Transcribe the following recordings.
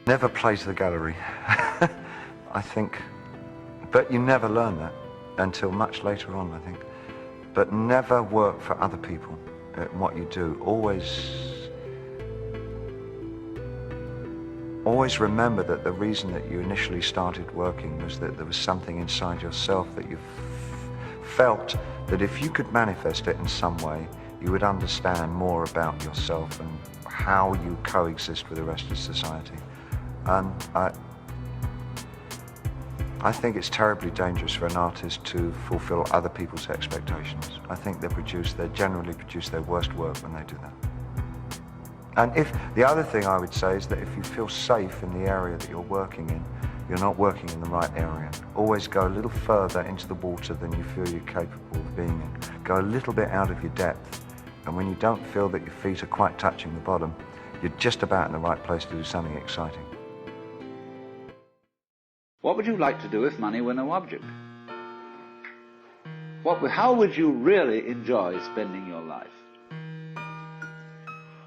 Never play to the gallery. I think, but you never learn that until much later on, I think. But never work for other people at what you do. Always remember that the reason that you initially started working was that there was something inside yourself that you felt that if you could manifest it in some way, you would understand more about yourself and how you coexist with the rest of society. And I think it's terribly dangerous for an artist to fulfill other people's expectations. I think they generally produce their worst work when they do that. And the other thing I would say is that if you feel safe in the area that you're working in, you're not working in the right area. Always go a little further into the water than you feel you're capable of being in. Go a little bit out of your depth. And when you don't feel that your feet are quite touching the bottom, you're just about in the right place to do something exciting. What would you like to do if money were no object? How would you really enjoy spending your life?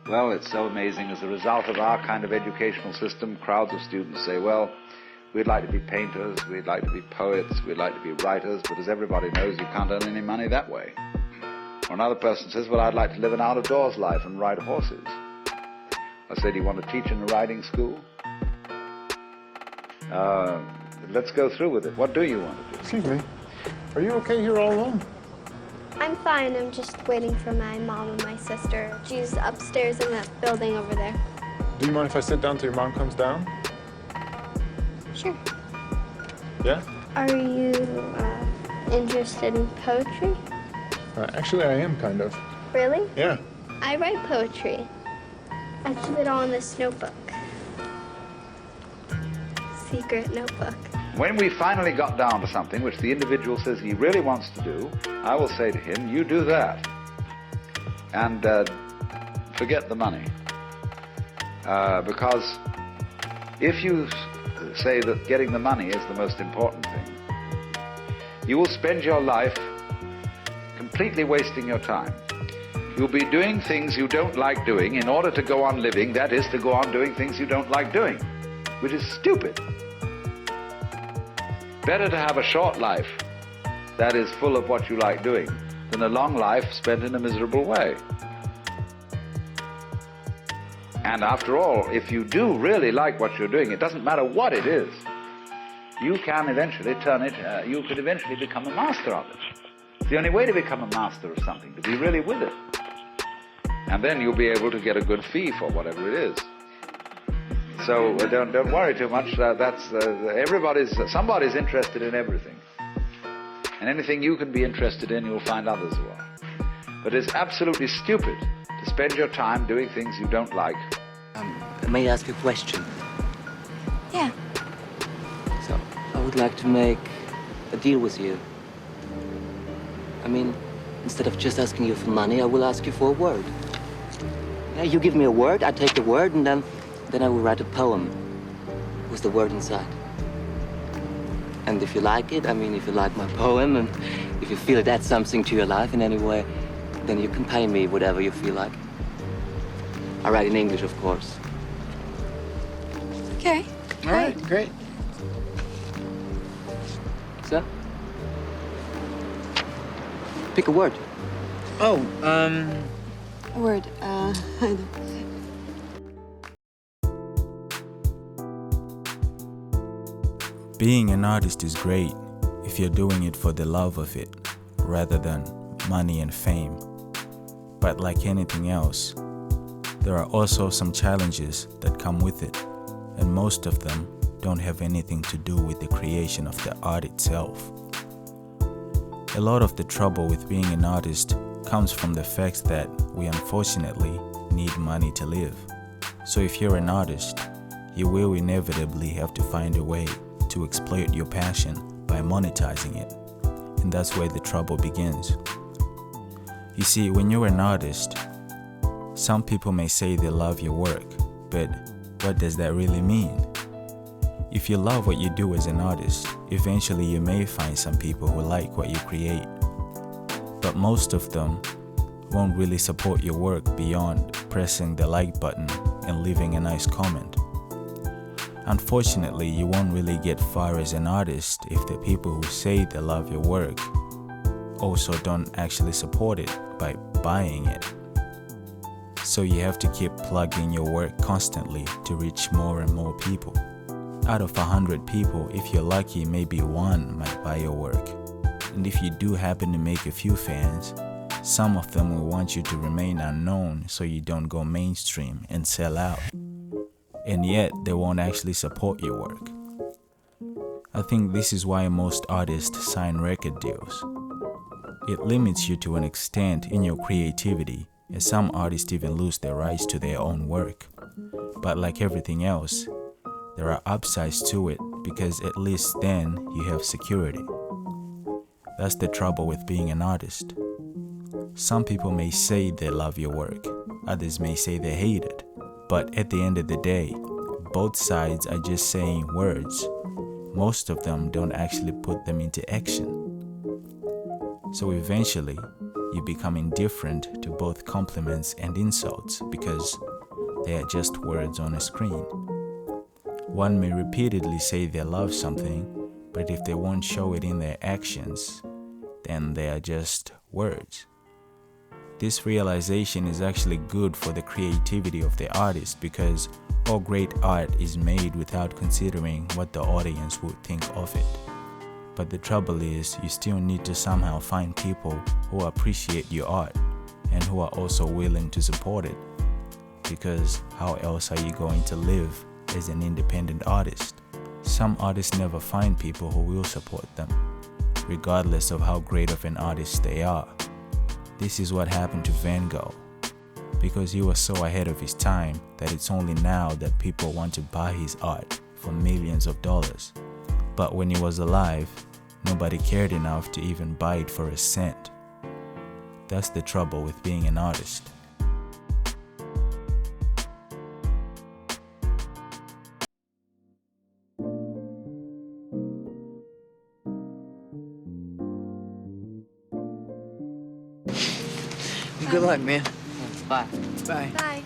Well, it's so amazing. As a result of our kind of educational system, crowds of students say, well, we'd like to be painters, we'd like to be poets, we'd like to be writers, but as everybody knows, you can't earn any money that way. Or another person says, well, I'd like to live an out-of-doors life and ride horses. I say, do you want to teach in a riding school? Let's go through with it. What do you want to do? Excuse me. Are you okay here all alone? I'm fine. I'm just waiting for my mom and my sister. She's upstairs in that building over there. Do you mind if I sit down till your mom comes down? Sure. Yeah? Are you interested in poetry? Actually, I am, kind of. Really? Yeah. I write poetry. I keep it all in this notebook. Secret notebook. When we finally got down to something which the individual says he really wants to do, I will say to him, you do that. And forget the money. Because if you say that getting the money is the most important thing, you will spend your life completely wasting your time. You'll be doing things you don't like doing in order to go on living, that is, to go on doing things you don't like doing, which is stupid. Better to have a short life that is full of what you like doing than a long life spent in a miserable way. And after all, if you do really like what you're doing, it doesn't matter what it is, you can eventually turn it, you could eventually become a master of it. It's the only way to become a master of something, to be really with it. And then you'll be able to get a good fee for whatever it is. So don't worry too much. Somebody's interested in everything. And anything you can be interested in, you'll find others who are. But it's absolutely stupid to spend your time doing things you don't like. May I ask a question? Yeah. So, I would like to make a deal with you. I mean, instead of just asking you for money, I will ask you for a word. Yeah, you give me a word, I take the word, and then I will write a poem with the word inside. And if you like it, I mean, if you like my poem, and if you feel it adds something to your life in any way, then you can pay me whatever you feel like. I write in English, of course. Okay. All right, great. So? Pick a word. Oh, A word. Being an artist is great if you're doing it for the love of it, rather than money and fame. But like anything else, there are also some challenges that come with it, and most of them don't have anything to do with the creation of the art itself. A lot of the trouble with being an artist comes from the fact that we unfortunately need money to live. So if you're an artist, you will inevitably have to find a way to exploit your passion by monetizing it. And that's where the trouble begins. You see, when you're an artist, some people may say they love your work, but what does that really mean? If you love what you do as an artist, eventually you may find some people who like what you create. But most of them won't really support your work beyond pressing the like button and leaving a nice comment. Unfortunately, you won't really get far as an artist if the people who say they love your work also don't actually support it by buying it. So you have to keep plugging your work constantly to reach more and more people. Out of 100 people, if you're lucky, maybe one might buy your work. And if you do happen to make a few fans, some of them will want you to remain unknown so you don't go mainstream and sell out. And yet, they won't actually support your work. I think this is why most artists sign record deals. It limits you to an extent in your creativity, as some artists even lose their rights to their own work. But like everything else, there are upsides to it because at least then you have security. That's the trouble with being an artist. Some people may say they love your work, others may say they hate it, but at the end of the day, both sides are just saying words. Most of them don't actually put them into action. So eventually, you become indifferent to both compliments and insults because they are just words on a screen. One may repeatedly say they love something, but if they won't show it in their actions, then they are just words. This realization is actually good for the creativity of the artist because all great art is made without considering what the audience would think of it. But the trouble is, you still need to somehow find people who appreciate your art and who are also willing to support it. Because how else are you going to live as an independent artist? Some artists never find people who will support them, regardless of how great of an artist they are. This is what happened to Van Gogh, because he was so ahead of his time that it's only now that people want to buy his art for millions of dollars. But when he was alive, nobody cared enough to even buy it for a cent. That's the trouble with being an artist. Good luck, man. Bye. Bye. Bye.